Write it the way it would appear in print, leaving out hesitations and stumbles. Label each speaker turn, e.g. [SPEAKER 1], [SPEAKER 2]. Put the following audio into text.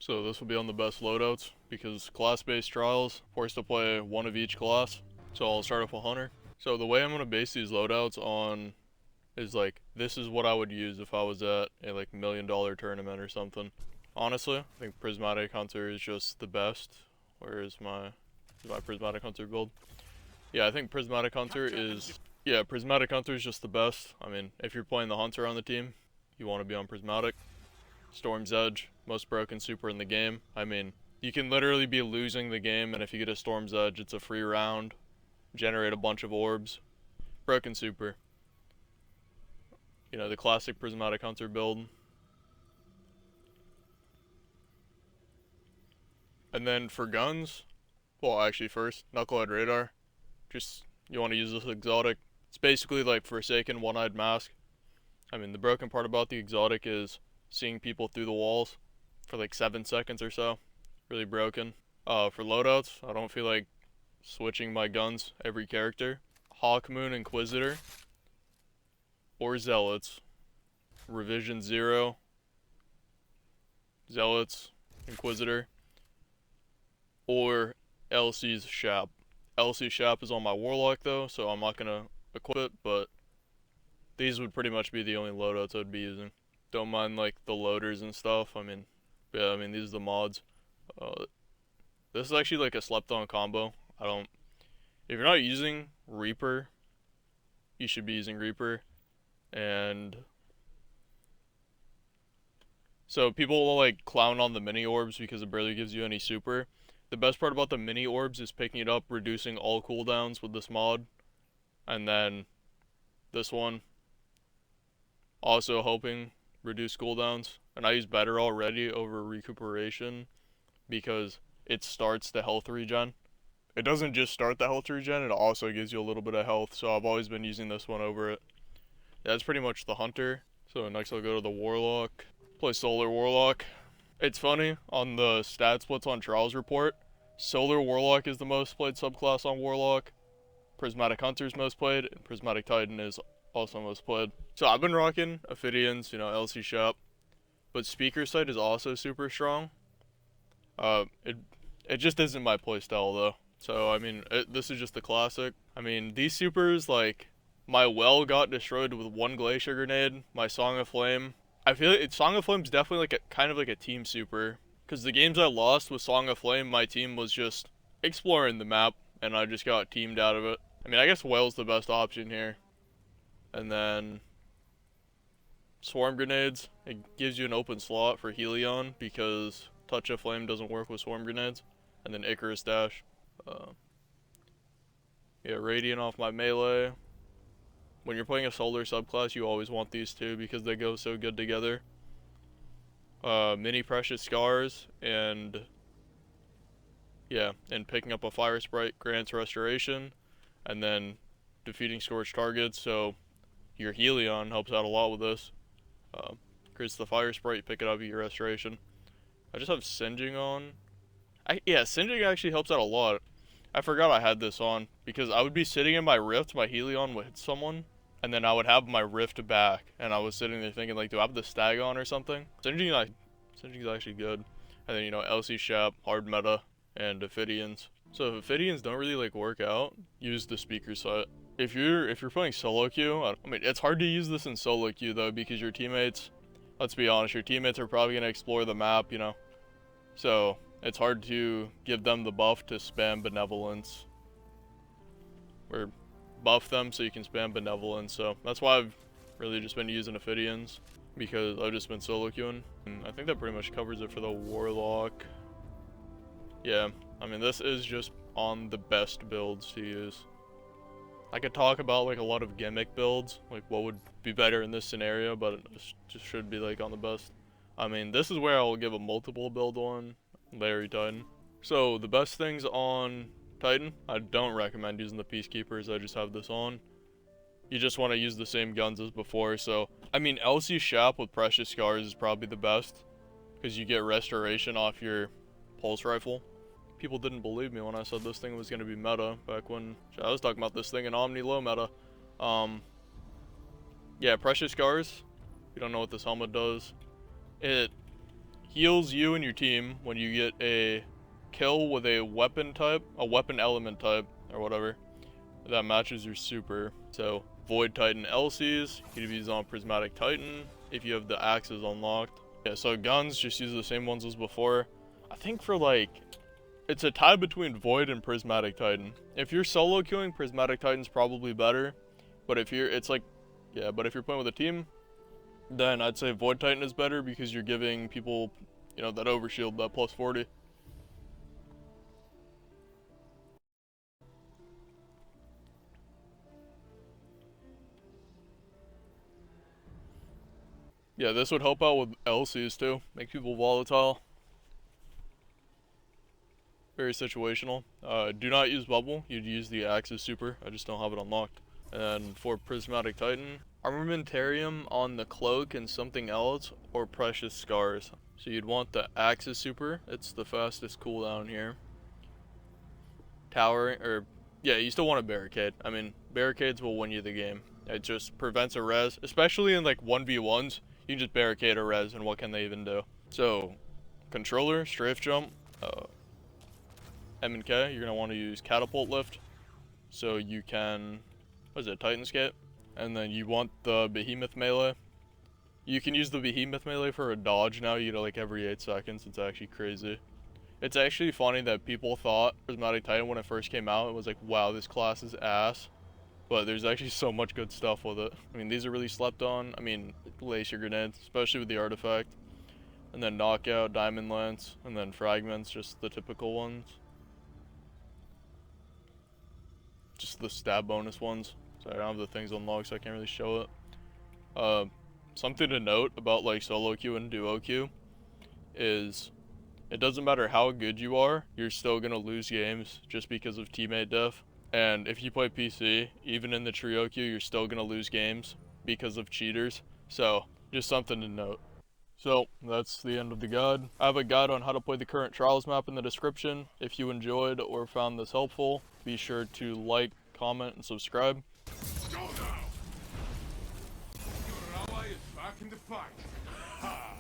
[SPEAKER 1] So this will be on the best loadouts, because class-based trials, forced to play one of each class. So I'll start off with Hunter. So the way I'm going to base these loadouts on is like, this is what I would use if I was at a like $1 million tournament or something. Honestly, I think Prismatic Hunter is just the best. Where is my Prismatic Hunter build? Yeah, I think Prismatic Hunter is... Yeah, Prismatic Hunter is just the best. I mean, if you're playing the Hunter on the team, you want to be on Prismatic. Storm's Edge, most broken super in the game. I mean, you can literally be losing the game, and if you get a Storm's Edge, it's a free round. Generate a bunch of orbs. Broken super. You know, the classic Prismatic Hunter build. And then for guns, well, actually first, Knucklehead Radar. Just, you want to use this exotic. It's basically like Forsaken One-Eyed Mask. I mean, the broken part about the exotic is seeing people through the walls for like 7 seconds or so. Really broken. For loadouts, I don't feel like switching my guns every character. Hawkmoon Inquisitor or Zealots. Revision 0. Zealots, Inquisitor. Or Elsie's Shap. Elsie's Shap is on my Warlock though, so I'm not gonna equip it, but these would pretty much be the only loadouts I'd be using. Don't mind like the loaders and stuff. I mean, yeah, I mean these are the mods. This is actually like a slept on combo. If you're not using Reaper, you should be using Reaper. And so people will like clown on the mini orbs because it barely gives you any super. The best part about the mini orbs is picking it up, reducing all cooldowns with this mod. And then this one also helping reduce cooldowns. And I use better already over recuperation because it starts the health regen. It doesn't just start the health regen, it also gives you a little bit of health, so I've always been using this one over it. That's pretty much the Hunter. So next I'll go to the Warlock. Play Solar Warlock. It's funny, on the stat splits on Trials report, Solar Warlock is the most played subclass on Warlock, Prismatic Hunter is most played, and Prismatic Titan is also most played. So I've been rocking Ophidians, you know, Elsie Shop, but Speaker Sight is also super strong. It just isn't my playstyle though. So I mean, this is just the classic. I mean, these supers, like, my well got destroyed with one Glacier Grenade, my Song of Flame. I feel like Song of Flame is definitely like kind of like a team super. Because the games I lost with Song of Flame, my team was just exploring the map, and I just got teamed out of it. I mean, I guess Whale's the best option here. And then Swarm Grenades. It gives you an open slot for Helion, because Touch of Flame doesn't work with Swarm Grenades. And then Icarus Dash. Yeah, Radiant off my melee. When you're playing a solar subclass, you always want these two because they go so good together. Mini Precious Scars, and yeah, and picking up a Fire Sprite grants Restoration, and then defeating Scorched targets, so your Helion helps out a lot with this. Creates the Fire Sprite, pick it up, get your Restoration. I just have Singeing on. Yeah, Singeing actually helps out a lot. I forgot I had this on, because I would be sitting in my Rift, my Helion would hit someone, and then I would have my Rift back, and I was sitting there thinking, like, do I have the Stag on or something? Singeing is actually good. And then, you know, Elsie Shap, hard meta, and Ophidians. So if Ophidians don't really, like, work out, use the Speaker Sight. If you're playing solo queue, I mean, it's hard to use this in solo queue, though, because your teammates, let's be honest, your teammates are probably going to explore the map, you know? So it's hard to give them the buff to spam Benevolence. Or buff them so you can spam Benevolence. So that's why I've really just been using Ophidians, because I've just been solo queuing. And I think that pretty much covers it for the Warlock. Yeah, I mean, this is just on the best builds to use. I could talk about like a lot of gimmick builds, like what would be better in this scenario, but it just should be like on the best. I mean, this is where I'll give a multiple build on Larry Titan. So the best things on Titan, I don't recommend using the Peacekeepers, I just have this on. You just want to use the same guns as before, so I mean, Elsie Shap with Precious Scars is probably the best, because you get Restoration off your Pulse Rifle. People didn't believe me when I said this thing was going to be meta, back when I was talking about this thing in Omni low meta. Yeah, Precious Scars, you don't know what this helmet does. It heals you and your team when you get a kill with a weapon type, a weapon element type, or whatever, that matches your super. So Void Titan Elsies, you can use on Prismatic Titan if you have the axes unlocked. Yeah, so guns, just use the same ones as before. I think for like, it's a tie between Void and Prismatic Titan. If you're solo queuing, Prismatic Titan's probably better. But if you're, it's like, yeah, but if you're playing with a team, then I'd say Void Titan is better because you're giving people, you know, that overshield, that plus 40. Yeah, this would help out with else's too. Make people volatile. Very situational. Do not use bubble. You'd use the axis super. I just don't have it unlocked. And for Prismatic Titan, Armamentarium on the cloak and something else, or Precious Scars. So you'd want the axis super. It's the fastest cooldown here. Tower, or yeah, you still want a barricade. I mean, barricades will win you the game. It just prevents a res, especially in like 1v1s. You can just barricade a res, and what can they even do? So, controller, strafe jump, M and K, you're gonna want to use catapult lift, so you can, what is it, Titan skate? And then you want the behemoth melee. You can use the behemoth melee for a dodge now. You get it like every 8 seconds. It's actually crazy. It's actually funny that people thought Prismatic Titan when it first came out, it was like, wow, this class is ass. But there's actually so much good stuff with it. I mean, these are really slept on. I mean, laser grenades, especially with the artifact. And then knockout, diamond lance, and then fragments, just the typical ones. Just the stab bonus ones. Sorry, I don't have the things unlocked, so I can't really show it. Something to note about like solo queue and duo queue is it doesn't matter how good you are, you're still gonna lose games just because of teammate def. And if you play PC, even in the trio queue, you're still gonna lose games because of cheaters. So, just something to note. So, that's the end of the guide. I have a guide on how to play the current Trials map in the description. If you enjoyed or found this helpful, be sure to like, comment, and subscribe.
[SPEAKER 2] Go now! Your ally is back in the fight. Ha!